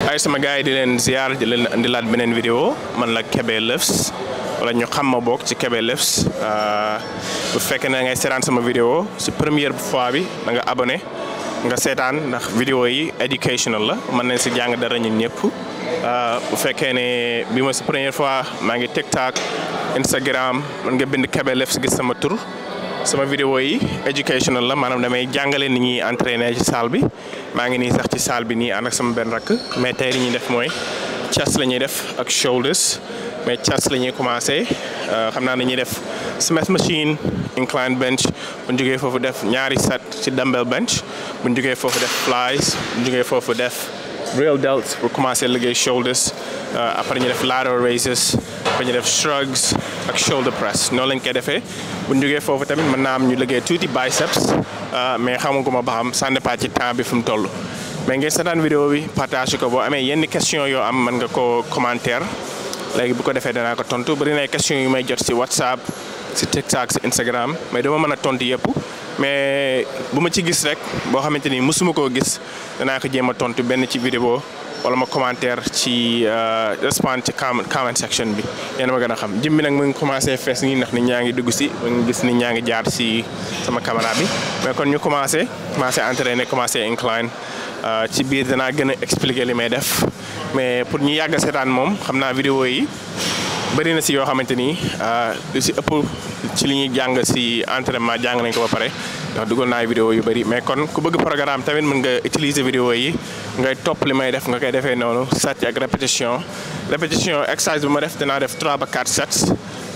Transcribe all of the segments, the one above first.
ay sama gars yi di leen ziar di leen indilaat beneen vidéo man la Kébé Lifts wala ñu xam ma bokk ci Kébé Lifts bu fekkee ne ngay seetaan sama vidéo ci première fois bi da nga abonné nga seetaan ndax vidéo yi educational la mën nañ ci jàng dara ñun ñëpp bu fekkee ne bi ma ci première fois maa ngi TikTok Instagram mën nga bind Kébé Lifts gis sama tur sama vidéo yi educational la maanaam damay jàngale ni ñuy entraîner ci salle bi maa ngi nii sax ci salle bi nii ànd ak sama benn rakk mais tey li ñuy def mooy chest la ñuy def ak shoulders mais chest la ñuy commencé xam naa ne ñuy def Smith machine incline bench bu ñu jógee foofu def ñaari set ci dumbbell bench bu ñu jógee foofu def flies bu ñu jógee foofu def real delts pour commencer liggéey shoulders après ñu def lateral raises ba ñu def shrugs ak shoulder press noonu lañ koy defee bu ñu jógee foofu tamit mën naa am ñu liggéey tuuti biceps mais xamaguma ba xam ça dépend ci temps bi fu mu toll. mais ngeen seetaan vidéo bi partage ko boo amee yenn question yoo am mën nga ko commentaire léegi bu ko defee danaa ko tontu bari na ay question yu may jot ci WhatsApp ci TikTok ci Instagram mais dama mën a tontu yëpp mais bu ma ci gis rek boo xamante ni mësuma koo gis danaa ko jéem a tontu benn ci vidéo wala ma commentaire ci respond ci comment section bi yéen a ma gën a xam jëm bi nag mu ngi commencé fees nii ndax nit ñaa ngi dugg si mu ngi gis nit ñaa ngi jaar si sama caméra bi mais kon ñu commencé entraîner commencé incline ci biir danaa gën a expliquer li may def mais pour ñu yàgg a seetaan moom xam naa vidéo yi bëri na si yoo xamante ni lu si ëpp ci li ñuy jàng si entraînement jàng nañ ko ba pare ndax dugal naa vidéo yu bëri mais kon ku bëgg programme tamit mën nga utiliser vidéo yi ngay topp li may def nga koy defee noonu sat ak répétition exercice bu ma def danaa def 3 ba 4 sets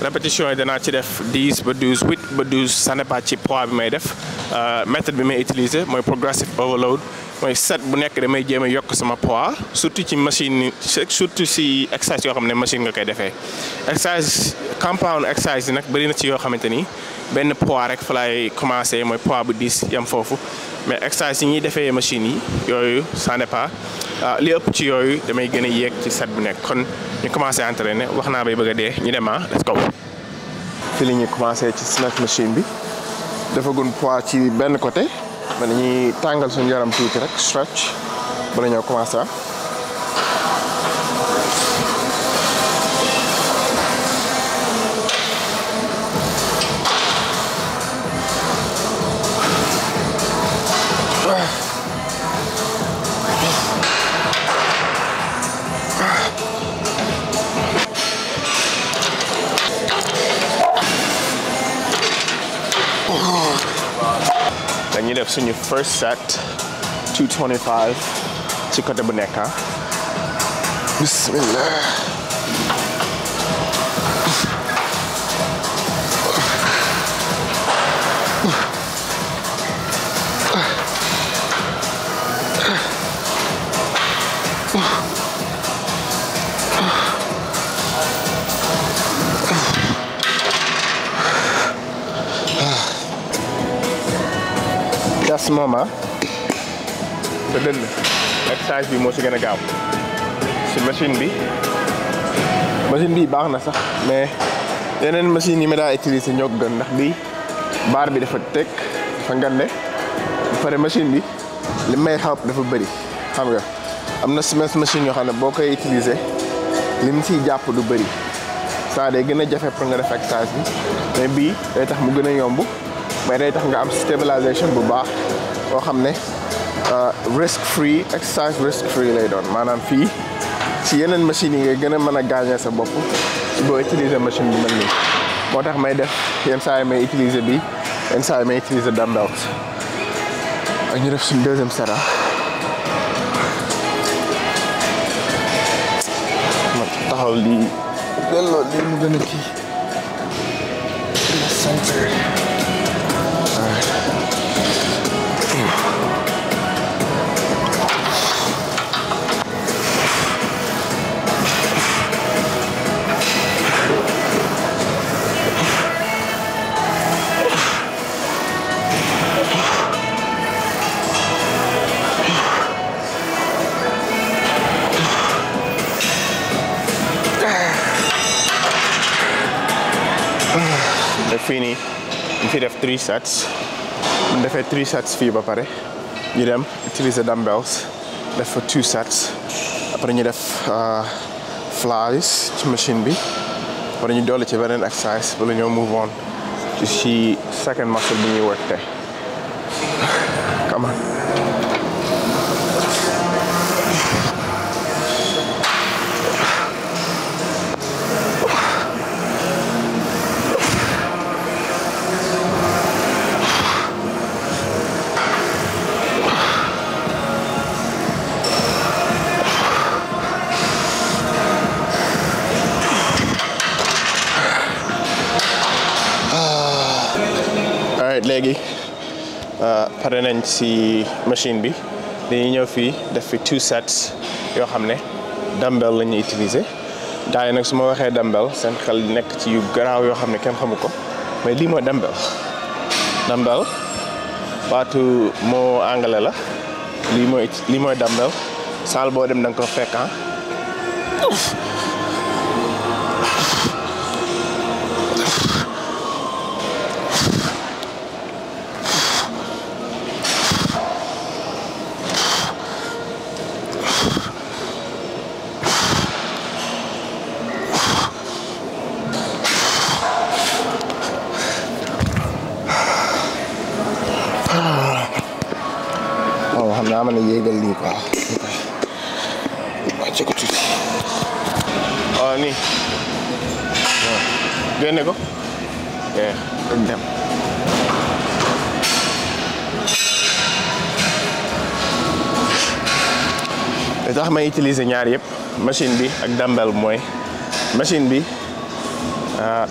répétition yi danaa ci def 10 ba 12 8 ba 12 ça n'est pas ci poids bi may def méthode bi may utiliser mooy progressive overload mooy set bu nekk damay jéem a yokk sama poids surtout ci machine surtout si exercice yoo xam ne machine nga koy defee exercice compound exercice yi nag bëri na ci yoo xamante ni benn poids rek fa laay commencé mooy poids bu 10 yam foofu mais exercice yi ñuy defee machine yi yooyu ça n'est pas li ëpp ci yooyu damay gën a yéeg ci set bu nekk kon ñu commencé entraîner wax naa bay bëgg a dee ñu dem let's go. fi li ñuy commencé ci Smith machine bi defagun poids ci benn côté ba dañuy tàngal suñu yaram tuuti rek stretch bala ñoo commencé dañuy def suñu first set 225 ci côté bu nekk bismillah das moom te dënn exercice bi moo si gën a gaaw si machine bi baax na sax mais yeneen machine yi ma daa utiliser ñoo gën ndax bii baar bi dafa teg dafa ngande ba pare machine bi li may help dafa bëri xam nga am na Smith machine yoo xam ne boo koy utiliser li mu siy jàpp du bëri ça day gën a jafe pour nga def exercice bi mais bii day tax mu gën a yomb mais day tax nga am stabilisation bu baax boo xam ne risk free exercise risk free lay doon maanaam fii ci yeneen machines yi nga gën a mën a gaañee sa bopp ci boo utiliser machine bi mel nii moo tax may def yenn saa yi may utiliser bi yenn saa yi may utiliser dumbbells ak ñu def suñu deuxième set ma taxaw lii delloo lii mu gën a kii center. Fii nii ñu fi def 3 sets bu defee 3 sets fii ba pare ñu dem utiliser dumbbells def fa 2 sets après ñu def flies ci machine bi après ñu dolli ci beneen exercise wala ñoo move on ci second muscle bi ñuy work tey come on. léegi pare nañ ci machine bi dañuy ñëw fii def fi 2 sets yoo xam ne dumbbell la ñuy utiliser gars yi nag su ma waxee dumbbell seen xel nekk ci yu garaaw yoo xam ne kenn xamu ko mais lii mooy dumbbell baatu moo anglais la lii mooy dumbbell saal boo dem da nga ko fekk xam naa mën a yéegal lii quoi wàcce ko tuuti nii génne ko dañ dem li tax may utiliser ñaar yëpp machine bi ak dumbbell mooy machine bi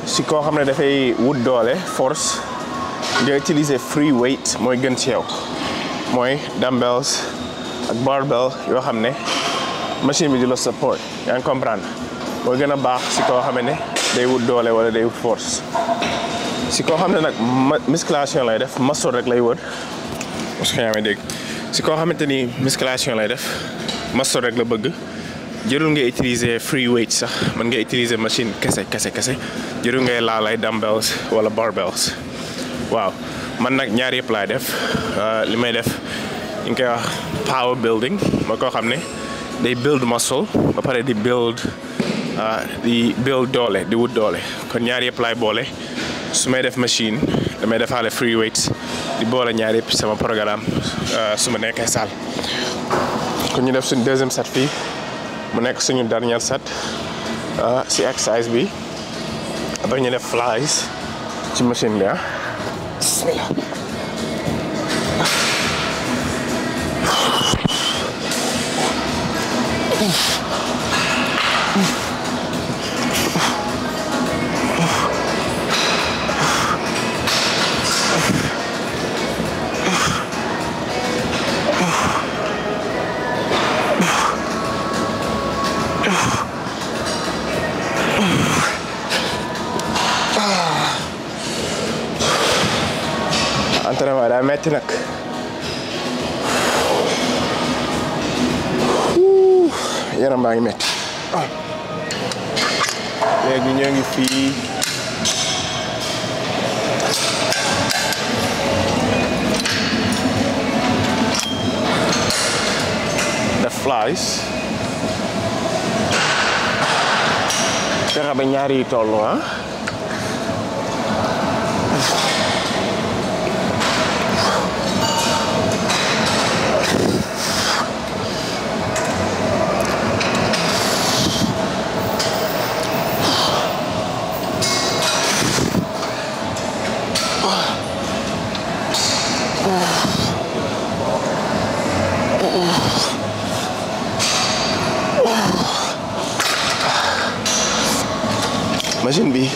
si koo xam ne dafay wut doole force nga utiliser free weight mooy gën ci yow mooy dumbbells ak barbell yoo xam ne machine bi di la support yaa ngi comprendre mooy gën a baax si koo xam ne day wut doole wala day wut force si koo xam ne nag musculation lay def muscle rek lay wër parce que yaa ngi dégg si koo xamante ni musculation lay def muscle rek la bëgg jërul ngay utiliser free weight sax mën nga utiliser machine kese jërul ngay laal ay dumbbells wala barbells waaw man nag ñaar yëpp laay def li may def ñu ngi koy wax power building mooy koo xam ne day build muscle ba pare di build doole di wut doole kon ñaar yëpp laay boole su may def machine damay defaale free weights di boole ñaar yëpp sama programme su ma nekkee salle kon ñu def suñu deuxième set fii mu nekk suñu dernier set si exercice bi après ñu def flies ci machine bi Bismillah. entraînement daa metti nag yaram baa ngi metti léegi ñoo ngi fii def flies fexe ba ñaari yi tollu machine bi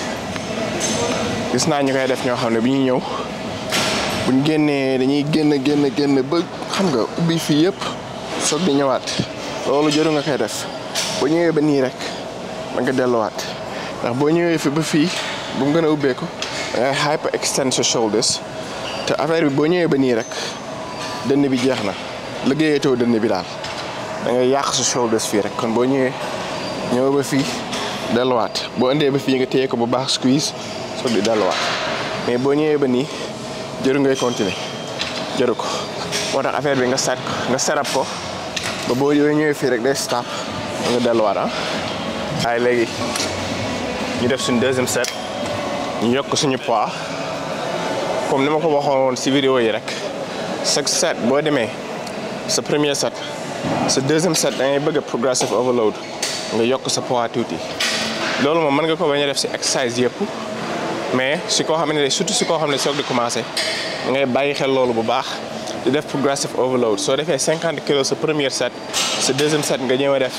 gis naa ñu koy def ñoo xam ne bi ñuy ñëw buñ génnee dañuy génn ba xam nga ubbi fii yëpp soog di ñëwaat loolu jëru nga koy def boo ñëwee ba nii rek da nga delluwaat ndax boo ñëwee fi ba fii bu mu gën a ubbeeku da ngay hyper extend sa shoulders te affaire bi boo ñëwee ba nii rek dënn bi jeex na liggéeyatoo dënn bi daal da ngay yàq sa shoulders fii rek kon boo ñëw ba fii delluwaat boo indee ba fii nga téye ko bu baax squeeze soog di delluwaat mais boo ñëwee ba nii jëru ngay continuer jëru ko moo tax affaire bi nga set up ko ba boo ñëwee fii rek day stop nga delluwaat ah. waaye léegi ñu def suñu deuxième set ñu yokk suñu poids comme ni ma ko waxoon woon si vidéo yi rek chaque set boo demee sa premier set sa deuxième set da ngay bëgg a progressive overload nga yokk sa poids tuuti loolu moom mën nga ko bañ a def si exercice yëpp mais si koo xam ne surtout si koo xam ne soog di commencé ngay bàyyi xel loolu bu baax di def progressive overload soo defee 50 kilos sa premier set sa deuxième set nga ñëw a def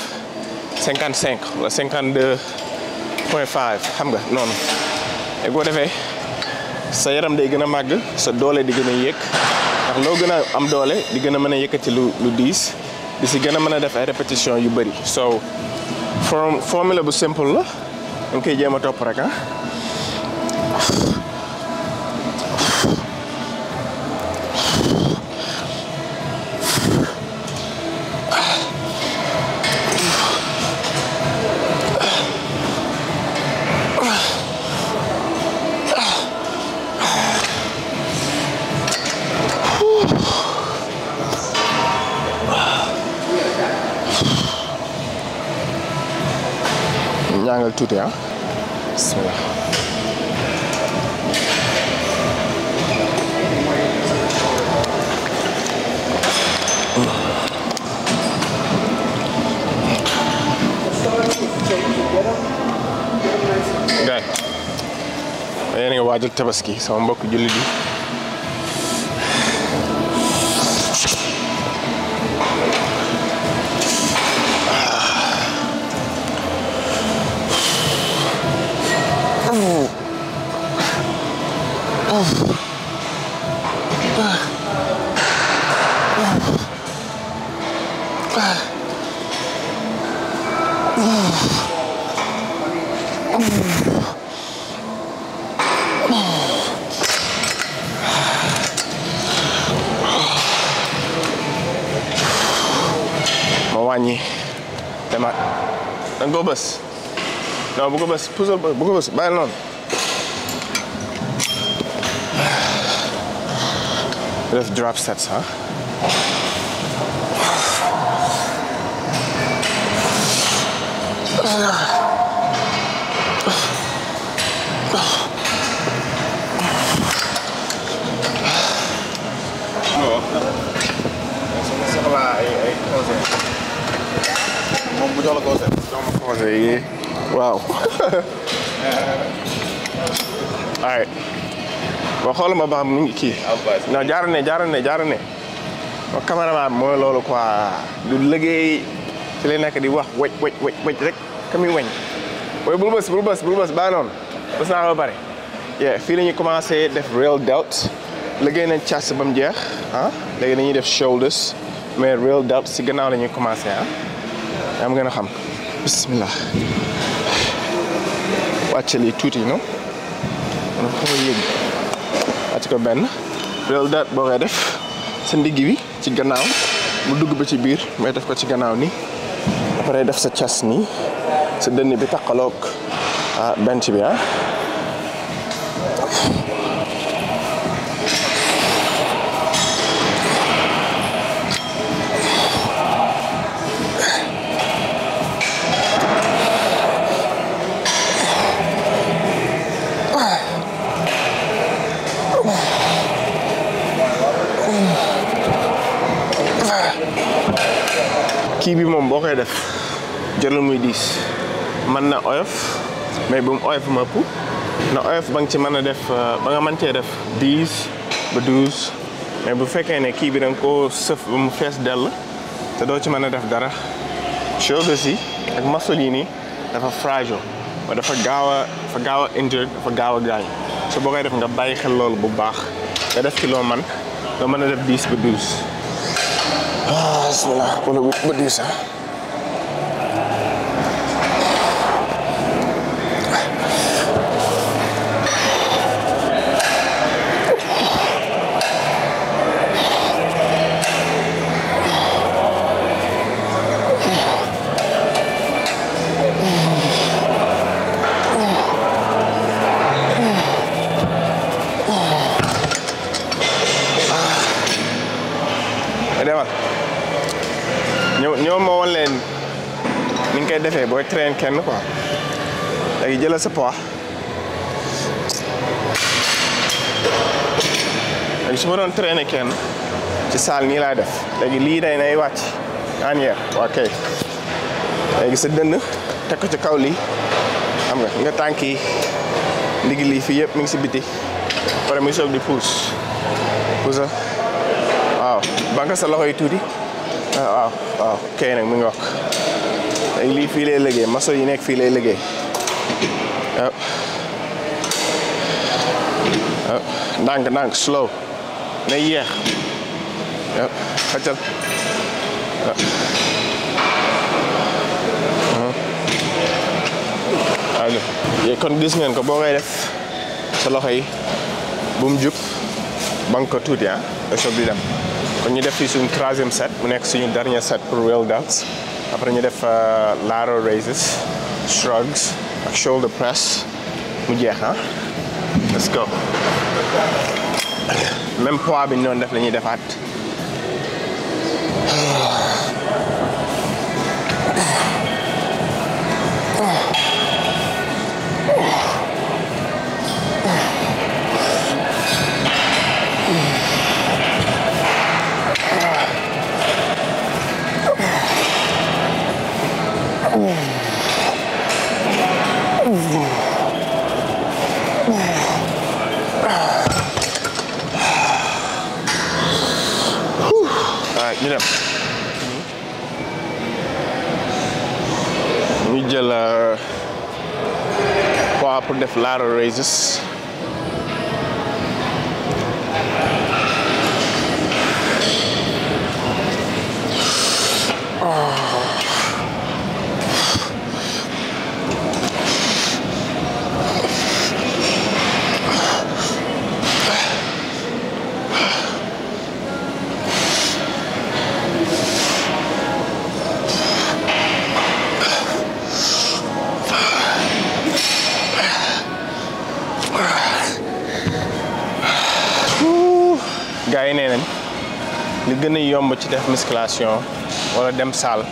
55 wala 52.5 xam nga noonu et boo defee sa yaram day gën a màgg sa doole di gën a yéeg ndax loo gën a am doole di gën a mën a yëkkati lu diis di si gën a mën a def ay répétition yu bëri so formule bu simple la nga koy jéem a topp rek ah. ñaangal tuuti ah bismillah gaay yéen a ngi waajal tabaski sama mbokk jullit yi ma wàññi demaat danga ko bës non bu ko bës puusal bu ko bës bàyyi noonu def drop sets ah moom bu jox la conseil. conseil yi waaw. ay boo xool ma ba xam mu ngi kii. non jaara ne ma cameraman mooy loolu quoi du liggéey ci lay nekk di wax wëj rek ka muy weñ. waaye bul bës baa noonu bës naa ba pare. fii la ñuy commencé def real delt liggéey nañ chest ba mu jeex ah léegi dañuy def shoulders mais real delt si gannaaw la ñuy commencé ah. yaa ma gën a xam bismillah wàcce lii tuuti no man xaw a yëg wàcc ko benn real delt boo koy def sa ndigg bi ci gannaaw mu dugg ba ci biir mais def ko ci gannaaw nii après def sa chest nii sa dënn bi taqaloog bench bi ah kii bi moom boo koy def jëlal muy diis mën na oyof mais bu mu oyof ma ëpp na oyof ba nga ci mën a def ba nga mën cee def 10 ba 12 mais bu fekkee ne kii bi da nga koo sëf ba mu fees dell te doo ci mën a def dara shoulders yi ak muscle yi nii dafa fragile ba dafa gaaw a injured dafa gaaw a gaañ so boo koy def nga bàyyi xel loolu bu baax nga def ci loo man nga mën a def 10 ba 12 bismillah wala ba 10 sax ñëw ma woon leen koy defee booy train kenn quoi léegi jëlal sa poids léegi su ma doon traîner kenn ci salle nii laay def léegi lii day nay wàcc anière waa kay léegi sa dënn teg ko ci kaw lii xam nga tànk yi ndig lii fii yëpp mi ngi si biti pare muy soog di pousse waaw banque sa loxo yi tuuti waaw kay nag mi ngi wax léegi lii fii lay liggéey maso yi nekk fii lay liggéey waaw ndànk slow na yéex waaw xëccal waaw kon gis ngeen ko boo koy def sa loxo yi bu mu jub banque ko tuuti da soog di dem kon ñu def fii suñu 3e set mu nekk suñu dernier set pour wheel delts après ñu def lateral raises shrugs ak shoulder press mu jeex let's go même poids bi ñu doon def la ñuy defaat ñu dem ñu jël poids pour def lateral raises gars yi nee nañ li gën a yomb ci def musculation wala dem salle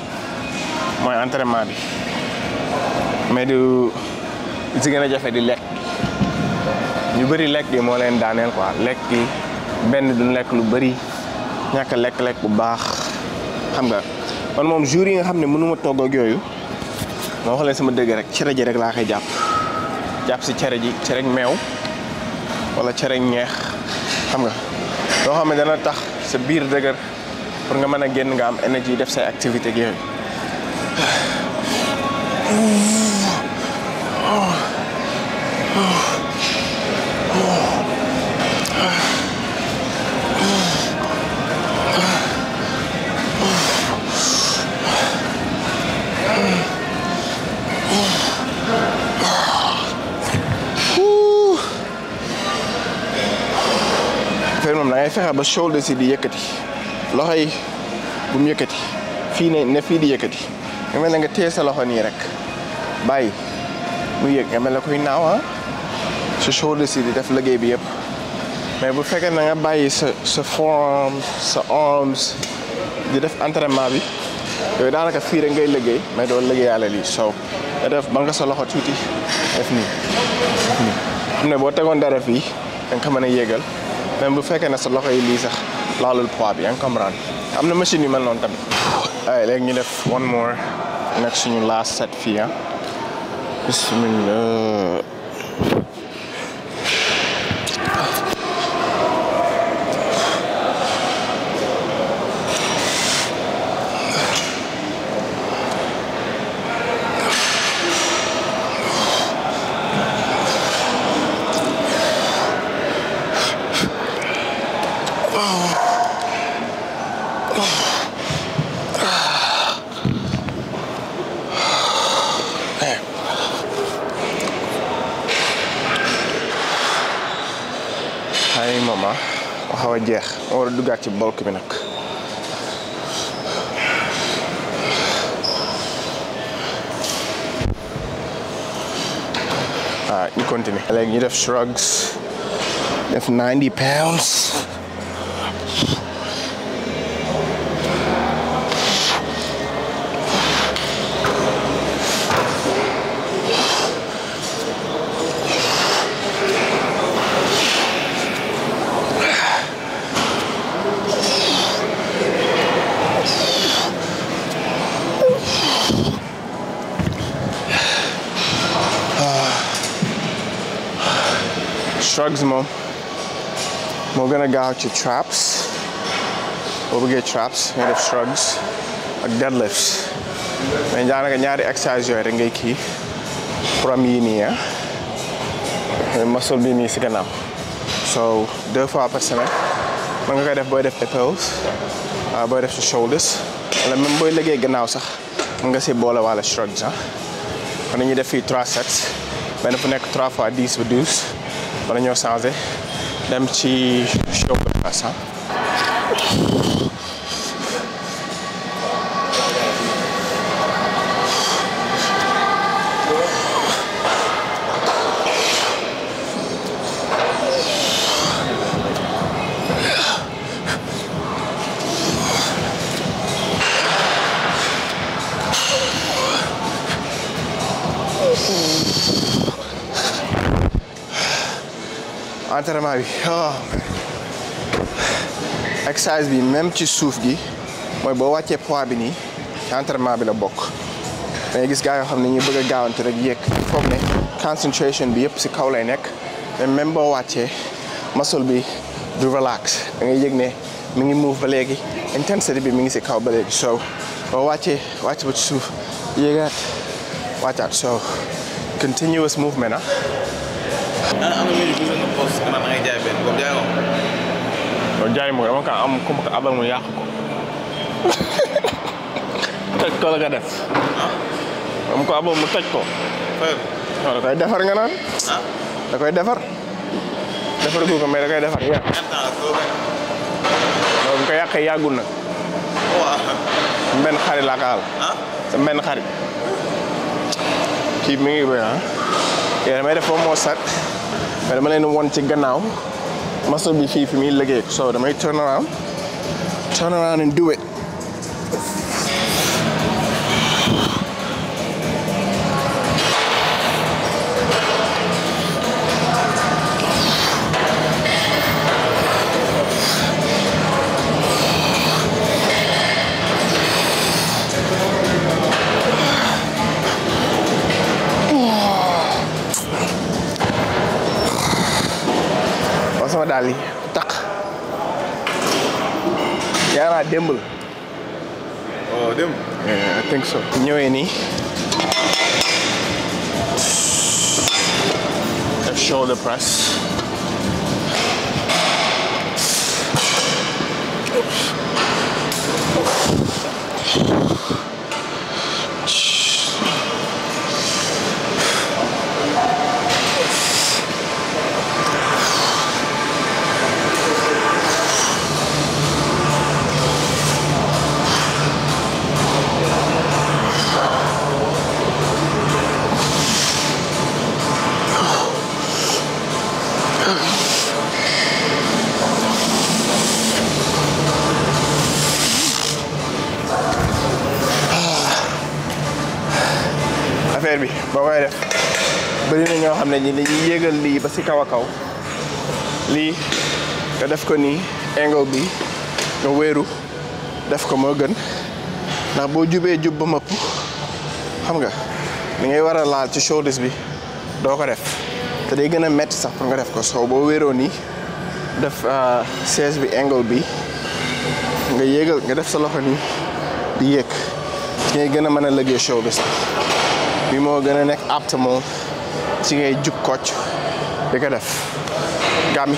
mooy entraînement bi mais du si gën a jafe di lekk ñu bëri lekk gi moo leen daaneel quoi lekk gi benn duñ lekk lu bëri ñàkk a lekk bu baax xam nga man moom jour yi nga xam ne mënuma togg ak yooyu ma wax leen sama dëgg rek cere ji rek laa koy jàpp si cere ji cere ak meew wala cere ak ñeex xam nga loo xam ne dana tax sa biir dëgër pour nga mën a génn nga am énergie def say activité ak yooyu moom da ngay fexe ba shoulder si di yëkkati loxo yi bu mu yëkkati fii ne fii di yëkkati nga mel ne nga téye sa loxo nii rek bàyyi mu yëg nga mel ne kuy naaw sa shoulder si di def liggéey bi yëpp mais bu fekkee na nga bàyyi sa forearm sa arms di def entraînement bi yooyu daanaka fii rek ngay liggéey mais doo liggéeyaale lii soow nga def ba nga sa loxo tuuti def nii xam ne boo tegoon dara fii da nga ko mën a yéegal même bu fekkee ne sa loxo yi lii sax laalul poids bi yaa ngi comprendre am na machine yu mel noonu tamit. waaye léegi ñu def one more nekk suñu last set fii bismillah. ay mama xaw a jeex ma war a duggaat ci bulk bi nag ñu continue léegi ñu def shrugs def 90 pounds shrugs moom moo gën a gaaw ci traps boo bëggee traps ngay def shrugs ak deadlifts mais daanaka ñaari exercice yooyu rek ngay kii pour am yii nii muscle bi nii si gannaaw so 2 fois par semaine mën nga koy def booy def épaules booy def si shoulders wala même booy liggéey gannaaw sax mën nga si boole wala shrugs kon dañuy def fii 3 sets benn fu nekk 3 fois 10 ba 12 wala ñoo changé dem ci shoulder press entraînement bi exercice bi même ci suuf gi mooy boo wàccee poids bi nii ci entraînement bi la bokk da ngay gis gars yoo xam ne ñu bëgg a gaawante rek yéeg foog ne concentration bi yëpp si kaw lay nekk mais même boo wàccee muscle bi du relax da ngay yëg ne mi ngi move ba léegi intensity bi mi ngi si kaw ba léegi so boo wàccee wàcc ba ci suuf yéegaat wàccaat so continuous movement am na ñu gis nga post nga ngay jaay benn boobu jaay woon. loolu jaay moom dama kaa am comme que abal mu yàq ko toj ko la nga def. am ko abal mu toj ko. da koy defar nga naan. da koy defar. defar gu ko mais da koy defar yaa. loolu bu ko yàqee yàggul nag. sa benn xarit laa kaal. sa benn xarit. kii mi ngi bëri yéen damay def ba moo sat mais dama leen won ci gannaaw muscle bi fii fi muy liggéey so damay turn around and do it. sama daal yi taq yaa naa démb la. Oh, démb. I think so. ñëwee nii def shoulder press. affaire bi boo koy def bëri na ñoo xam ne ñi dañuy yéegal lii ba si kaw a kaw lii nga def ko nii angle bi nga wéeru def ko moo gën ndax boo jubee jub ba mëpp xam nga li ngay war a laal ci shoulders bi doo ko def te day gën a metti sax pour nga def ko soo boo wéeroo nii def siège bi angle bi nga yéegal nga def sa loxo nii di yéeg ngay gën a mën a liggéey shoulders bi moo gën a nekk optimal ci ngay jug kocc di ko def gàmmi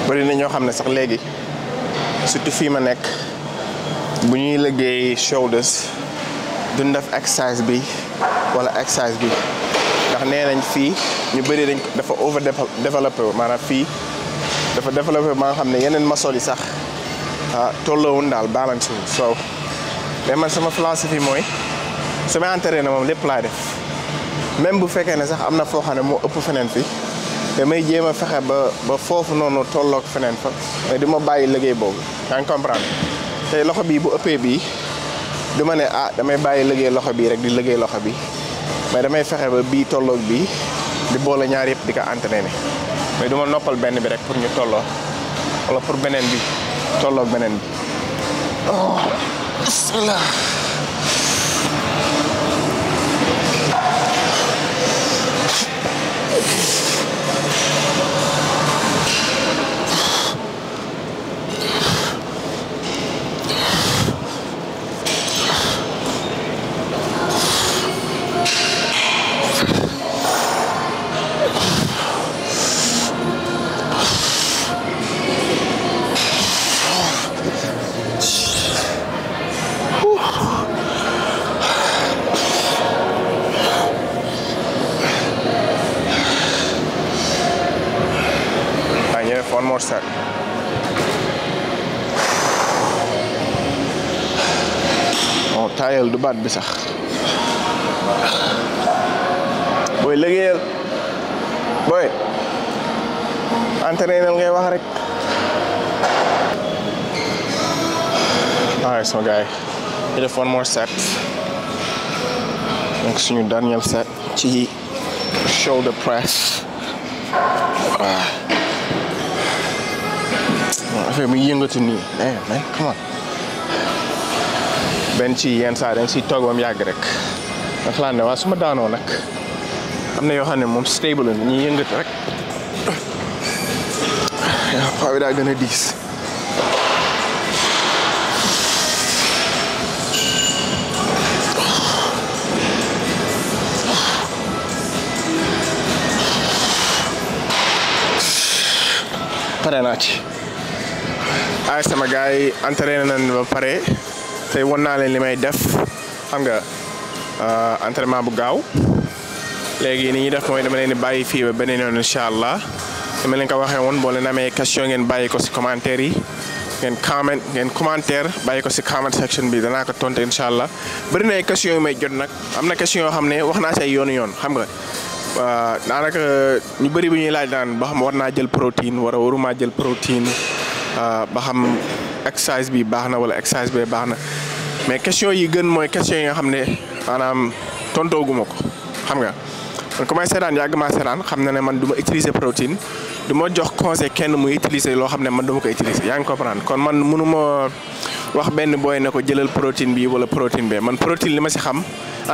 bari na ñoo xam ne sax léegi surtout fii ma nekk bu ñuy liggéey shoulders duñ def exercice bi wala exercice bi ndax nee nañ fii ñu bëri dañ dafa over développé maanaam fii dafa développé maa nga xam ne yeneen muscle yi sax tolloowun daal balance wu so mais man sama philosophie mooy samay entraîné moom lépp laay def même bu fekkee ne sax am na foo xam ne moo ëpp feneen fi damay jéem a fexe ba foofu noonu tolloog feneen fa mais du ma bàyyi liggéey boobu yaa ngi comprendre tey loxo bii bu ëppee bii du ma ne damay bàyyi liggéey loxo bii rek di liggéey loxo bi mais damay fexe ba bii tolloog bii di boole ñaar yëpp di ko entraîné mais du ma noppal benn bi rek pour ñu tolloo wala pour beneen bi tolloog beneen bi Oh, bismillah. One more set. Oh, tayal du baat bi sax. Boy liggéeyal. Boy. Entraînal ngay wax rek. Alright, so guys, we def one more set. Donc suñu dernier set ci shoulder press. affaire bi yëngatu nii man come on benn ci yenn saa dañ si toog ba mu yàgg rek nga xalaat ne waa su ma daanoo nag am na yoo xam ne moom stable la ñuy yëngatu rek paa bi daa gën a diis pare naa ci ay sama gars yi entraîné nañ ba pare tey won naa leen li may def xam nga entraînement bu gaaw léegi ni ñuy def mooy dama leen di bàyyi fii ba beneen yoon incha allah dama leen ko waxee woon boo leen amee question ngeen bàyyi ko si commentaire yi ngeen commentaire bàyyi ko si comment section bi danaa ko tontu incha allah bëri na ay question yu may jot nag am na question yoo xam ne wax naa si ay yoon xam nga daanaka ñu bëri bu ñuy laaj daan ba xam war naa jël protéine waruma jël protéine ba xam exercice bi baax na wala exercice bi baax na mais question yi gën mooy question yi nga xam ne maanaam tontooguma ko xam nga man ku may seetaan yàgg maa seetaan xam na ne man du ma utiliser protéine du ma jox conseil kenn muy utiliser loo xam ne man du ma ko utiliser yaa ngi comprendre kon man mënu ma wax benn booy ne ko jëlal protéine bi wala protéine bi man protéine li ma ci xam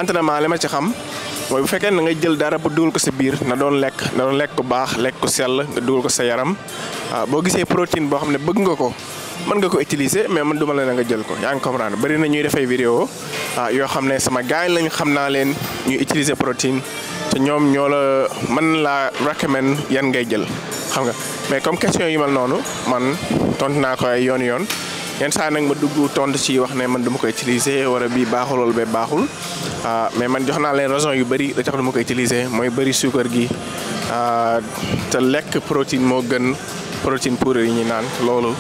entraînement li ma ci xam mooy bu fekkee ne ngay jël dara ba dugal ko sa biir na doon lekk ko baax lekk ko sell nga dugal ko sa yaram boo gisee protéine boo xam ne bëgg nga ko mën nga ko utiliser mais man duma la nga jël ko yaa ngi comprendre bëri na ñuy defay vidéo yoo xam ne sama gars yi lañ xam naa leen ñuy utiliser protéine te ñoom ñoo la mën laa recommend yan ngay jël xam nga mais comme question yi mel noonu man tontu naa ko ay yoon yenn saa nag ma dugg tontu ci wax ne man dama ko utiliser wala bii baaxul wala bee baaxul mais man jox naa leen raison yu bëri da tax dama ko utiliser mooy bëri suukar gi te lekk protéine moo gën protéine poudre yi ñuy naan loolu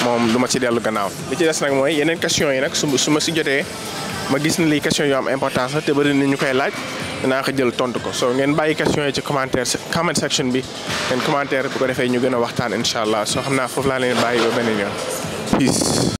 moom du ma ci dellu gannaaw li ci des nag mooy yeneen question yi nag su ma si jotee ma gis ne lii question yu am importance la te bëri na ñu koy laaj dinaa ko jël tontu ko so ngeen bàyyi question yi ci comment section bi ngeen commentaire bu ko defee ñu gën a waxtaan incha allah soo xam naa foofu laa leen bàyyi ba beneen yoon peace